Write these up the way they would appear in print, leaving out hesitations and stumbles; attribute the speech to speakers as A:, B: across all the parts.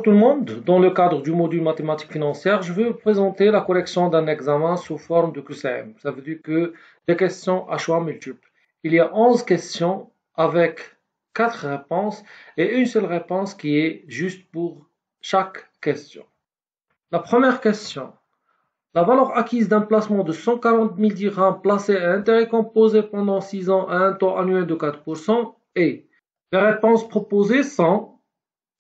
A: tout le monde, dans le cadre du module mathématiques financières, je vais vous présenter la correction d'un examen sous forme de QCM. Ça veut dire que des questions à choix multiples. Il y a 11 questions avec 4 réponses et une seule réponse qui est juste pour chaque question. La première question. La valeur acquise d'un placement de 140 000 dirhams placé à intérêt composé pendant 6 ans à un taux annuel de 4% est. Les réponses proposées sont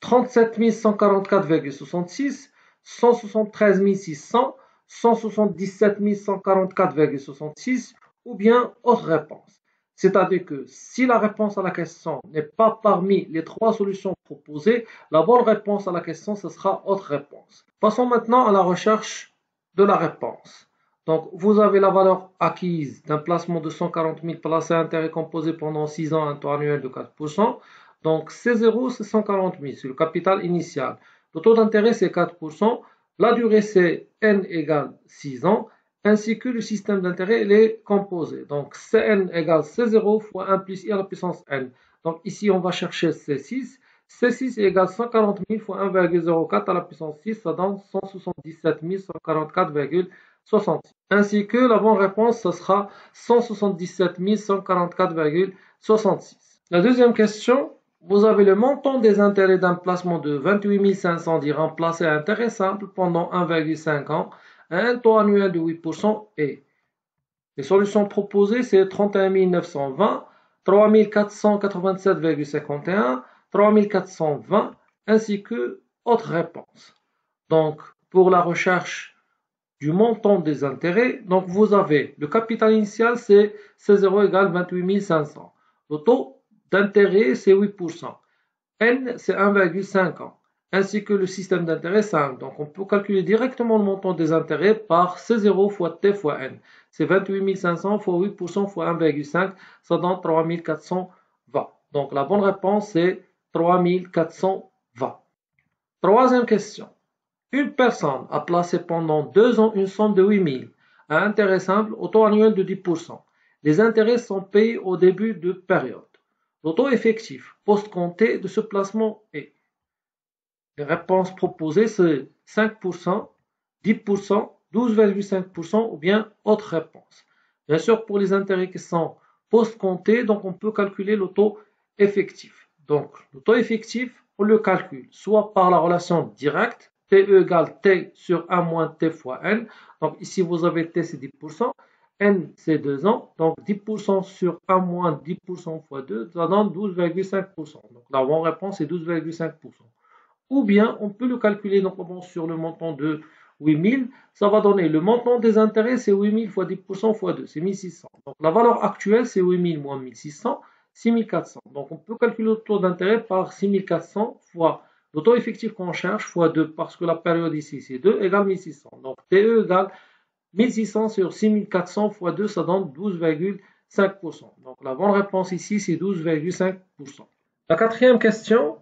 A: 37 144,66, 173 600, 177 144,66 ou bien autre réponse. C'est-à-dire que si la réponse à la question n'est pas parmi les 3 solutions proposées, la bonne réponse à la question, ce sera autre réponse. Passons maintenant à la recherche de la réponse. Donc, vous avez la valeur acquise d'un placement de 140 000 placé à intérêt composé pendant 6 ans à un taux annuel de 4%. Donc, C0, c'est 140 000, c'est le capital initial. Le taux d'intérêt, c'est 4%. La durée, c'est N égale 6 ans, ainsi que le système d'intérêt, il est composé. Donc, Cn égale C0 fois 1 plus I à la puissance N. Donc, ici, on va chercher C6. C6 est égal à 140 000 fois 1,04 à la puissance 6, ça donne 177 144,66. Ainsi que la bonne réponse, ce sera 177 144,66. La deuxième question, vous avez le montant des intérêts d'un placement de 28 500 dirhams placé à intérêt simple pendant 1,5 ans à un taux annuel de 8% et les solutions proposées, c'est 31 920, 3 487,51, 3420 ainsi que autres réponses. Donc, pour la recherche du montant des intérêts, donc vous avez le capital initial, c'est C0 égale 28 500. Le taux d'intérêt, c'est 8%. N, c'est 1,5 ans, ainsi que le système d'intérêt 5. Donc, on peut calculer directement le montant des intérêts par C0 fois T fois N. C'est 28 500 fois 8% fois 1,5, ça donne 3420. Donc, la bonne réponse, c'est 3420. Troisième question. Une personne a placé pendant 2 ans une somme de 8 000 à intérêt simple au taux annuel de 10%. Les intérêts sont payés au début de période. Le taux effectif post-compté de ce placement est. Les réponses proposées, c'est 5%, 10%, 12,5% ou bien autre réponse. Bien sûr, pour les intérêts qui sont post-comptés, donc on peut calculer le taux effectif. Donc, le taux effectif, on le calcule soit par la relation directe, TE égale T sur 1 moins T fois N. Donc, ici, vous avez T, c'est 10%. N, c'est 2 ans. Donc, 10% sur 1 moins 10% fois 2, ça donne 12,5%. Donc, la bonne réponse est 12,5%. Ou bien, on peut le calculer donc, sur le montant de 8000. Ça va donner le montant des intérêts, c'est 8000 fois 10% fois 2, c'est 1600. Donc, la valeur actuelle, c'est 8000 moins 1600, 6400. Donc, on peut calculer le taux d'intérêt par 6400 fois le taux effectif qu'on cherche fois 2, parce que la période ici, c'est 2, égale 1600. Donc, TE égale 1600 sur 6400 fois 2, ça donne 12,5%. Donc, la bonne réponse ici, c'est 12,5%. La quatrième question,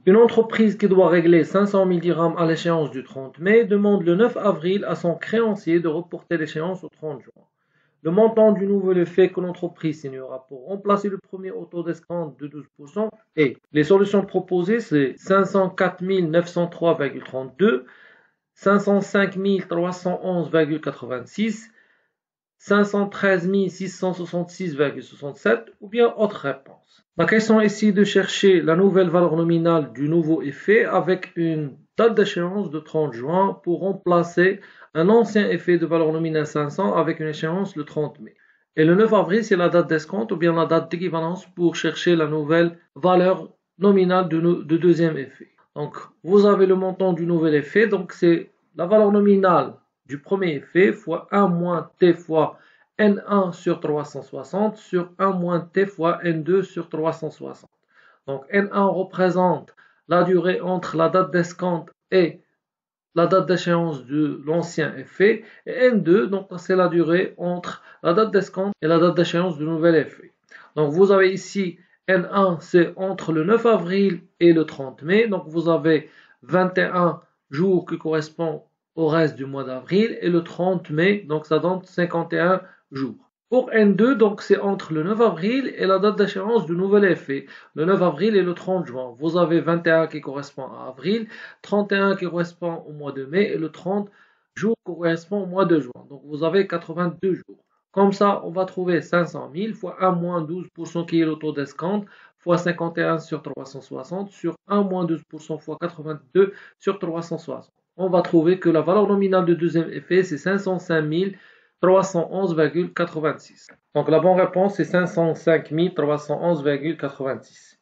A: une entreprise qui doit régler 500 000 dirhams à l'échéance du 30 mai demande le 9 avril à son créancier de reporter l'échéance au 30 juin. Le montant du nouvel effet que l'entreprise signera pour remplacer le premier au taux d'escompte de 12% et les solutions proposées, c'est 504 903,32, 505 311,86, 513 666,67 ou bien autre réponse. La question est ici de chercher la nouvelle valeur nominale du nouveau effet avec une date d'échéance de 30 juin pour remplacer un ancien effet de valeur nominale 500 avec une échéance le 30 mai. Et le 9 avril, c'est la date d'escompte ou bien la date d'équivalence pour chercher la nouvelle valeur nominale de deuxième effet. Donc, vous avez le montant du nouvel effet, donc c'est la valeur nominale du premier effet fois 1 moins t fois N1 sur 360 sur 1 moins t fois N2 sur 360. Donc N1 représente la durée entre la date d'escompte et la date d'échéance de l'ancien effet et N2, donc c'est la durée entre la date d'escompte et la date d'échéance du nouvel effet. Donc vous avez ici N1, c'est entre le 9 avril et le 30 mai, donc vous avez 21 jours qui correspondent au reste du mois d'avril et le 30 mai, donc ça donne 51 jours. Pour N2, donc c'est entre le 9 avril et la date d'échéance du nouvel effet. Le 9 avril et le 30 juin. Vous avez 21 qui correspond à avril, 31 qui correspond au mois de mai et le 30 jours correspond au mois de juin. Donc vous avez 82 jours. Comme ça, on va trouver 500 000 fois 1 moins 12% qui est le taux d'escompte fois 51 sur 360 sur 1 moins 12% fois 82 sur 360. On va trouver que la valeur nominale du deuxième effet, c'est 505 311,86. Donc la bonne réponse est 505 311,86.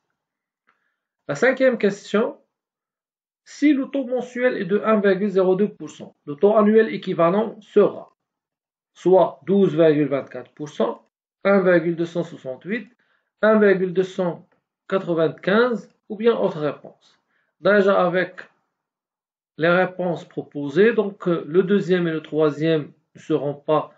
A: La cinquième question, si le taux mensuel est de 1,02%, le taux annuel équivalent sera soit 12,24%, 1,268, 1,295 ou bien autre réponse. Déjà avec les réponses proposées, donc le deuxième et le troisième ne seront pas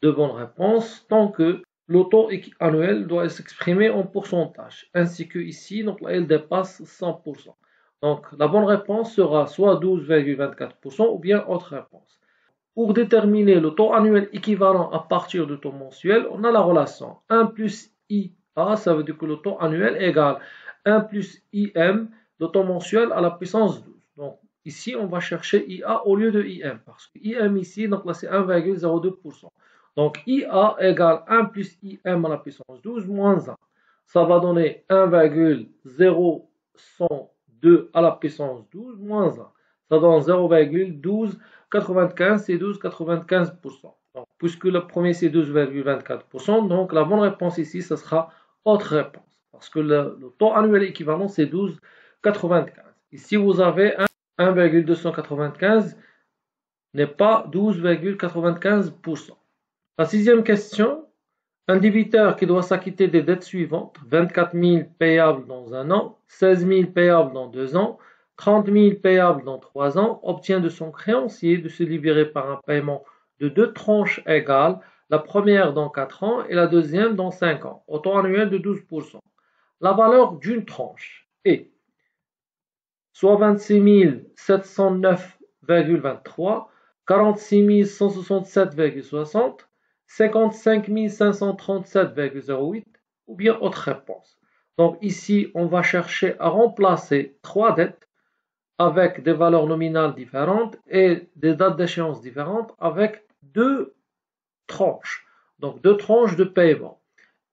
A: de bonnes réponses tant que le taux annuel doit s'exprimer en pourcentage, ainsi que ici, donc là, il dépasse 100%. Donc la bonne réponse sera soit 12,24% ou bien autre réponse. Pour déterminer le taux annuel équivalent à partir du taux mensuel, on a la relation 1 plus IA, ça veut dire que le taux annuel égale 1 plus IM, le taux mensuel à la puissance 12. Donc ici, on va chercher IA au lieu de IM, parce que IM ici, donc là c'est 1,02%. Donc IA égale 1 plus IM à la puissance 12 moins 1. Ça va donner 1,0102 à la puissance 12 moins 1. Ça donne 0,1295, c'est 12,95%. Donc, puisque le premier c'est 12,24%, donc la bonne réponse ici, ce sera autre réponse. Parce que le taux annuel équivalent, c'est 12,95. Ici, vous avez 1,295 n'est pas 12,95%. La sixième question, un débiteur qui doit s'acquitter des dettes suivantes, 24 000 payables dans un an, 16 000 payables dans 2 ans, 30 000 payables dans 3 ans, obtient de son créancier de se libérer par un paiement de 2 tranches égales, la première dans 4 ans et la deuxième dans 5 ans, au taux annuel de 12%. La valeur d'une tranche est soit 26 709,23, 46 167,60, 55 537,08 ou bien autre réponse. Donc ici, on va chercher à remplacer trois dettes avec des valeurs nominales différentes et des dates d'échéance différentes avec deux tranches. Donc deux tranches de paiement.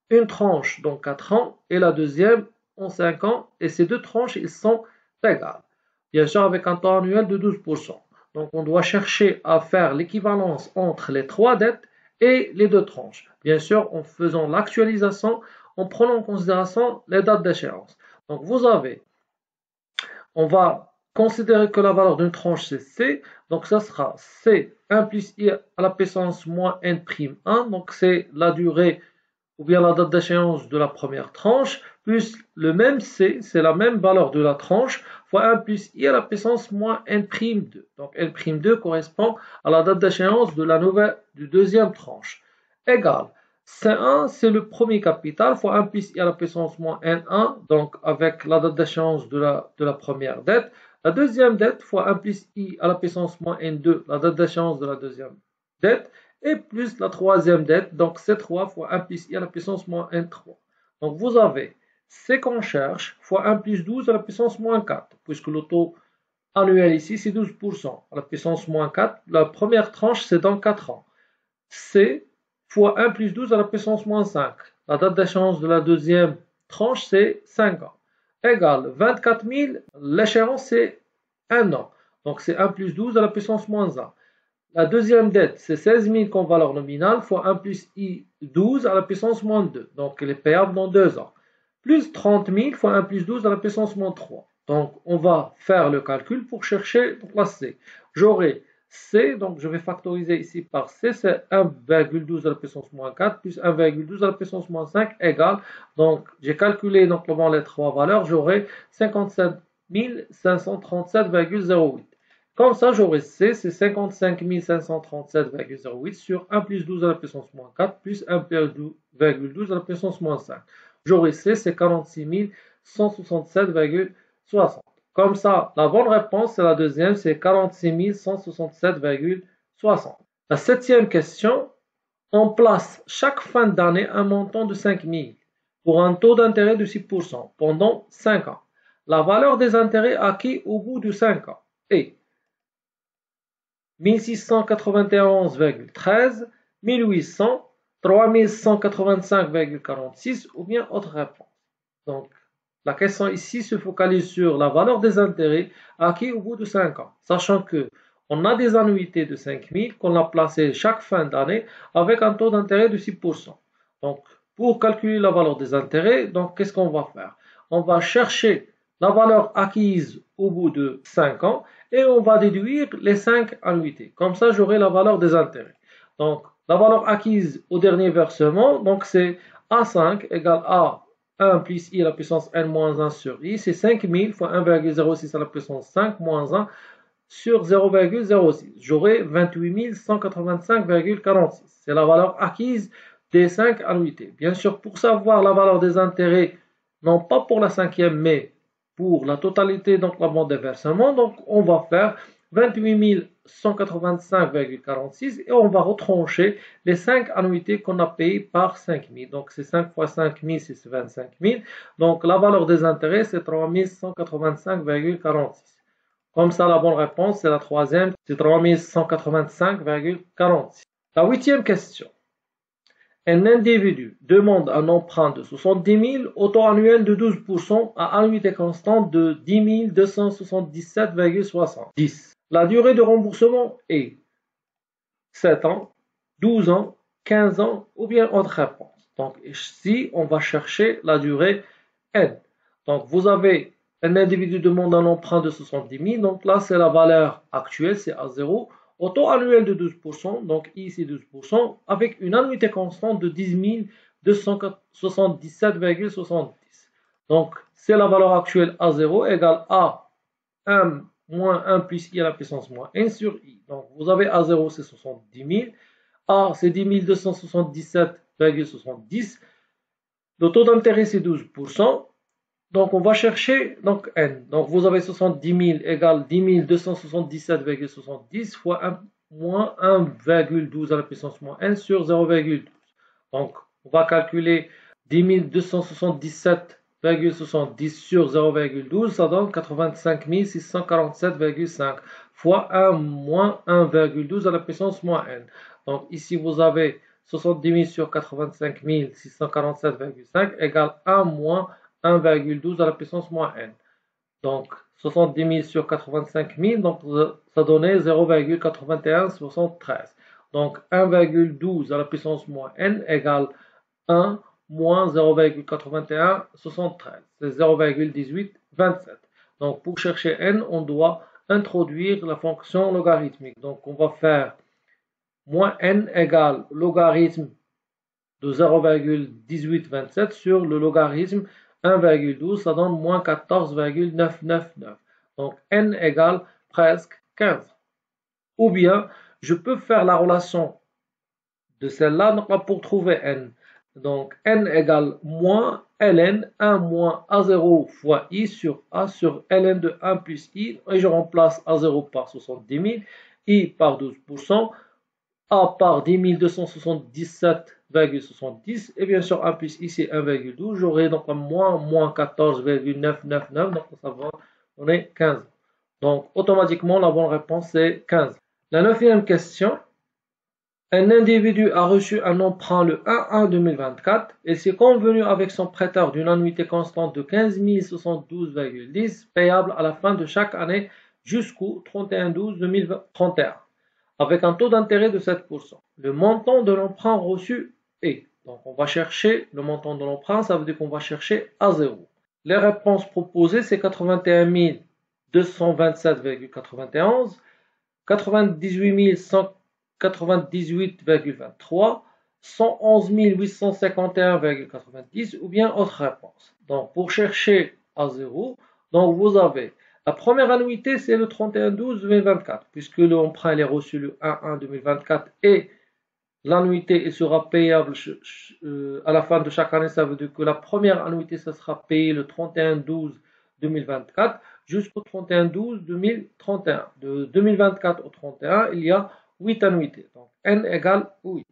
A: Une tranche dans 4 ans et la deuxième en 5 ans. Et ces deux tranches, ils sont égales. Bien sûr, avec un taux annuel de 12%. Donc on doit chercher à faire l'équivalence entre les trois dettes et les deux tranches. Bien sûr, en faisant l'actualisation, en prenant en considération les dates d'échéance. Donc vous avez, on va considérer que la valeur d'une tranche c'est C, donc ça sera C 1 plus I à la puissance moins N'1, donc c'est la durée ou bien la date d'échéance de la première tranche, plus le même C, c'est la même valeur de la tranche, fois 1 plus I à la puissance moins N'2. Donc N'2 correspond à la date d'échéance de la nouvelle, du deuxième tranche. Égal. C1, c'est le premier capital, fois 1 plus I à la puissance moins N1, donc avec la date d'échéance de la première dette. La deuxième dette, fois 1 plus I à la puissance moins N2, la date d'échéance de la deuxième dette, et plus la troisième dette, donc C3 fois 1 plus I à la puissance moins N3. Donc vous avez C qu'on cherche fois 1 plus 12 à la puissance moins 4, puisque le taux annuel ici c'est 12%. À la puissance moins 4, la première tranche c'est dans 4 ans. C fois 1 plus 12 à la puissance moins 5. La date d'échéance de la deuxième tranche c'est 5 ans. Égale 24 000, l'échéance c'est 1 an. Donc c'est 1 plus 12 à la puissance moins 1. La deuxième dette, c'est 16 000 comme valeur nominale, fois 1 plus I 12 à la puissance moins 2. Donc, elle est payable dans 2 ans. Plus 30 000 fois 1 plus 12 à la puissance moins 3. Donc, on va faire le calcul pour chercher la C. J'aurai C, donc je vais factoriser ici par C, c'est 1,12 à la puissance moins 4 plus 1,12 à la puissance moins 5 égale. Donc, j'ai calculé donc les trois valeurs, j'aurai 57 537,08. Comme ça, j'aurai C, c'est 55 537,08 sur 1 plus 12 à la puissance moins 4 plus 1,12 à la puissance moins 5. J'aurai C, c'est 46 167,60. Comme ça, la bonne réponse, c'est la deuxième, c'est 46 167,60. La septième question, on place chaque fin d'année un montant de 5 000 pour un taux d'intérêt de 6% pendant 5 ans. La valeur des intérêts acquis au bout de 5 ans est 1691,13, 1800, 3185,46 ou bien autre réponse. Donc, la question ici se focalise sur la valeur des intérêts acquis au bout de 5 ans, sachant que on a des annuités de 5 000 qu'on a placées chaque fin d'année avec un taux d'intérêt de 6%. Donc, pour calculer la valeur des intérêts, donc qu'est-ce qu'on va faire? On va chercher la valeur acquise au bout de 5 ans et on va déduire les 5 annuités. Comme ça, j'aurai la valeur des intérêts. Donc, la valeur acquise au dernier versement, donc c'est A5 égale A 1 plus I à la puissance n moins 1 sur I, c'est 5000 fois 1,06 à la puissance 5 moins 1 sur 0,06. J'aurai 28 185,46. C'est la valeur acquise des 5 annuités. Bien sûr, pour savoir la valeur des intérêts, non pas pour la cinquième, mais pour la totalité, donc la bande des versements, donc on va faire 28 185,46 et on va retrancher les 5 annuités qu'on a payées par 5 000. Donc c'est 5 fois 5 000, c'est 25 000. Donc la valeur des intérêts, c'est 3185,46. Comme ça, la bonne réponse, c'est la troisième, c'est 3185,46. La huitième question. Un individu demande un emprunt de 70 000 au taux annuel de 12% à annuité constante de 10 277,70. La durée de remboursement est 7 ans, 12 ans, 15 ans ou bien autre réponse. Donc ici, on va chercher la durée N. Donc vous avez un individu demande un emprunt de 70 000, donc là c'est la valeur actuelle, c'est à 0. Au taux annuel de 12%, donc ici 12%, avec une annuité constante de 10 277,70. Donc c'est la valeur actuelle à 0 égale à 1 moins 1 plus I à la puissance moins n sur I. Donc vous avez à 0 c'est 70 000, A c'est 10 277,70. Le taux d'intérêt c'est 12%. Donc, on va chercher donc n. Donc, vous avez 70 000 égale 10 277,70 fois 1 moins 1,12 à la puissance moins n sur 0,12. Donc, on va calculer 10 277,70 sur 0,12, ça donne 85 647,5 fois 1 moins 1,12 à la puissance moins n. Donc, ici, vous avez 70 000 sur 85 647,5 égale 1 moins 1,12 à la puissance moins n. Donc 70 000 sur 85 000, donc ça donnait 0,8173. Donc 1,12 à la puissance moins n égale 1 moins 0,8173. C'est 0,1827. Donc pour chercher n, on doit introduire la fonction logarithmique. Donc on va faire moins n égale logarithme de 0,1827 sur le logarithme 1,12, ça donne moins 14,999. Donc n égale presque 15. Ou bien, je peux faire la relation de celle-là pour trouver n. Donc n égale moins ln 1 moins a0 fois i sur a sur ln de 1 plus i. Et je remplace a0 par 70 000, i par 12%, a par 10 277,70 et bien sûr 1 plus i c'est 1,12. J'aurai donc moins 14,999, donc ça va donner 15. Donc automatiquement la bonne réponse c'est 15. La neuvième question. Un individu a reçu un emprunt le 1-1-2024 et s'est convenu avec son prêteur d'une annuité constante de 15 072,10 payable à la fin de chaque année jusqu'au 31-12-2031. Avec un taux d'intérêt de 7%. Le montant de l'emprunt reçu est, donc on va chercher le montant de l'emprunt, ça veut dire qu'on va chercher à 0. Les réponses proposées, c'est 81 227,91, 98 198,23, 111 851,90 ou bien autre réponse. Donc pour chercher à 0, donc vous avez la première annuité, c'est le 31-12-2024, puisque l'emprunt est reçu le 1-1-2024 et l'annuité sera payable à la fin de chaque année. Ça veut dire que la première annuité, ça sera payé le 31-12-2024 jusqu'au 31-12-2031. De 2024 au 31, il y a 8 annuités. Donc, n égale 8.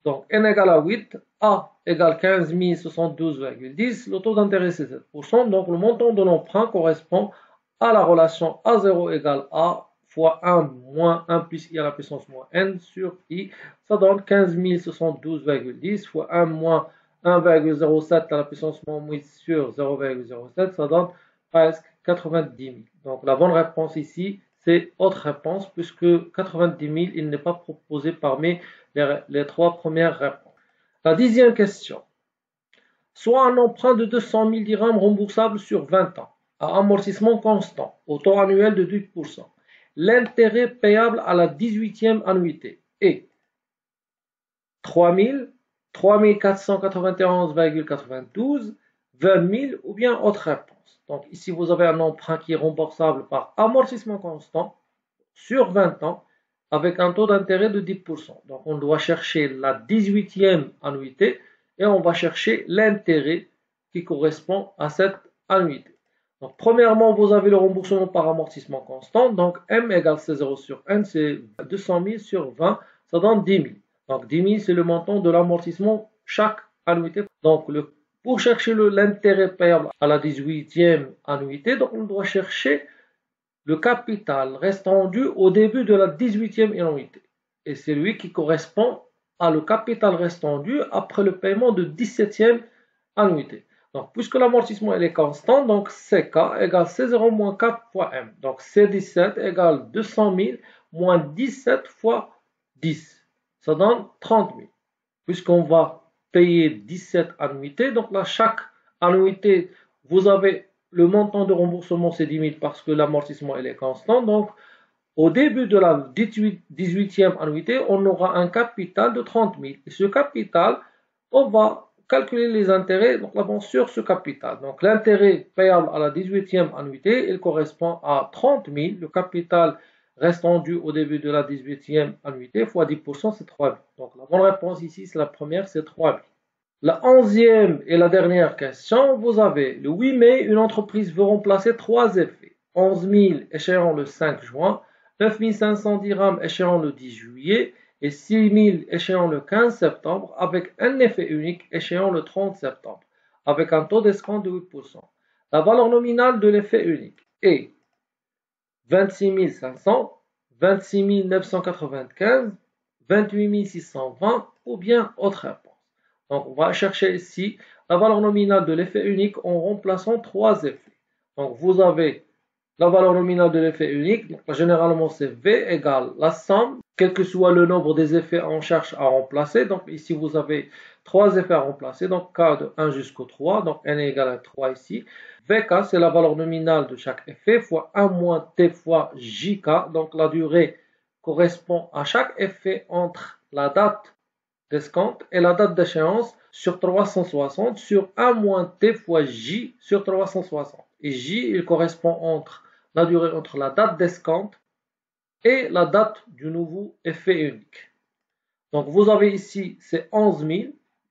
A: Donc, n égale à 8, A égale 15 072,10, le taux d'intérêt c'est 7%, donc le montant de l'emprunt correspond à la relation A0 égale A fois 1 moins 1 plus I à la puissance moins N sur I, ça donne 15 072,10 fois 1 moins 1,07 à la puissance moins 8 sur 0,07, ça donne presque 90 000. Donc la bonne réponse ici, c'est autre réponse, puisque 90 000, il n'est pas proposé parmi les trois premières réponses. La 10e question. Soit un emprunt de 200 000 dirhams remboursable sur 20 ans, à amortissement constant, au taux annuel de 8%. L'intérêt payable à la 18e annuité est 3 000, 3 491,92, 20 000 ou bien autre réponse. Donc ici, vous avez un emprunt qui est remboursable par amortissement constant sur 20 ans avec un taux d'intérêt de 10%. Donc on doit chercher la 18e annuité et on va chercher l'intérêt qui correspond à cette annuité. Donc premièrement, vous avez le remboursement par amortissement constant. Donc M égale C0 sur N, c'est 200 000 sur 20, ça donne 10 000. Donc 10 000, c'est le montant de l'amortissement chaque annuité. Donc pour chercher l'intérêt payable à la 18e annuité, donc on doit chercher le capital restant dû au début de la 18e annuité. Et c'est lui qui correspond à le capital restant dû après le paiement de 17e annuité. Donc, puisque l'amortissement est constant, donc CK égale C0 moins 4 fois M. Donc, C17 égale 200 000 moins 17 fois 10. Ça donne 30 000. Puisqu'on va payer 17 annuités, donc là, chaque annuité, vous avez le montant de remboursement, c'est 10 000 parce que l'amortissement est constant. Donc, au début de la 18e annuité, on aura un capital de 30 000. Et ce capital, on va calculer les intérêts donc là, sur ce capital. Donc, l'intérêt payable à la 18e annuité, il correspond à 30 000. Le capital restant dû au début de la 18e annuité fois 10%, c'est 3 000. Donc, la bonne réponse ici, c'est la première, c'est 3 000. La 11e et la dernière question, vous avez le 8 mai, une entreprise veut remplacer 3 effets. 11 000 échéant le 5 juin, 9 500 dirhams échéant le 10 juillet et 6 000 échéant le 15 septembre avec un effet unique échéant le 30 septembre avec un taux d'escompte de 8%. La valeur nominale de l'effet unique est 26 500, 26 995, 28 620 ou bien autre réponse. Donc, on va chercher ici la valeur nominale de l'effet unique en remplaçant 3 effets. Donc, vous avez la valeur nominale de l'effet unique. Donc, généralement, c'est V égale la somme, quel que soit le nombre des effets on cherche à remplacer. Donc, ici, vous avez 3 effets à remplacer. Donc, K de 1 jusqu'au 3. Donc, N est égal à 3 ici. VK, c'est la valeur nominale de chaque effet fois 1 moins T fois JK. Donc, la durée correspond à chaque effet entre la date d'escompte et la date d'échéance sur 360 sur 1 moins T fois J sur 360. Et J, il correspond entre la durée entre la date d'escompte et la date du nouveau effet unique. Donc vous avez ici, c'est 11 000,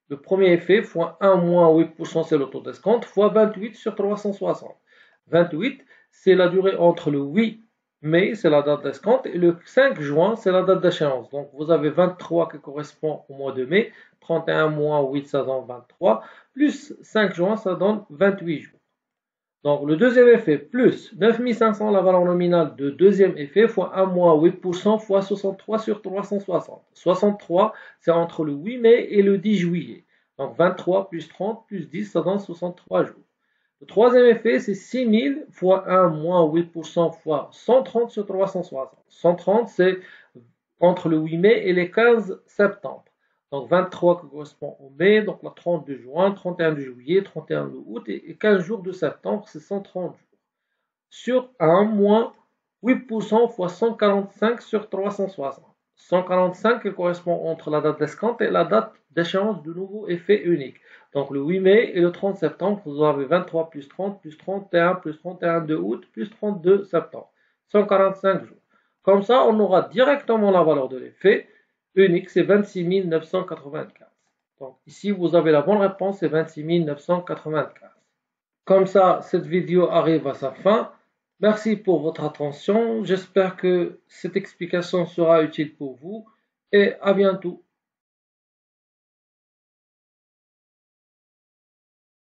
A: le premier effet, fois 1 moins 8%, c'est le taux d'escompte, fois 28 sur 360. 28, c'est la durée entre le 8 mai, c'est la date d'escompte, et le 5 juin, c'est la date d'échéance. Donc vous avez 23 qui correspond au mois de mai, 31 moins 8, ça donne 23, plus 5 juin, ça donne 28 jours. Donc le deuxième effet, plus 9500, la valeur nominale de deuxième effet, fois 1 moins 8%, fois 63 sur 360. 63, c'est entre le 8 mai et le 10 juillet. Donc 23 plus 30 plus 10, ça donne 63 jours. Le troisième effet, c'est 6000 fois 1 moins 8% fois 130 sur 360. 130, c'est entre le 8 mai et le 15 septembre. Donc 23 qui correspond au mai, donc la 30 de juin, 31 de juillet, 31 de août et 15 jours de septembre, c'est 130 jours. Sur 1 moins 8% fois 145 sur 360. 145 qui correspond entre la date d'escompte et la date d'échéance du nouveau effet unique. Donc le 8 mai et le 30 septembre, vous avez 23 plus 30 plus 31 plus 31 de août plus 32 septembre. 145 jours. Comme ça, on aura directement la valeur de l'effet unique, c'est 26 995. Donc ici, vous avez la bonne réponse, c'est 26 995. Comme ça, cette vidéo arrive à sa fin. Merci pour votre attention. J'espère que cette explication sera utile pour vous et à bientôt.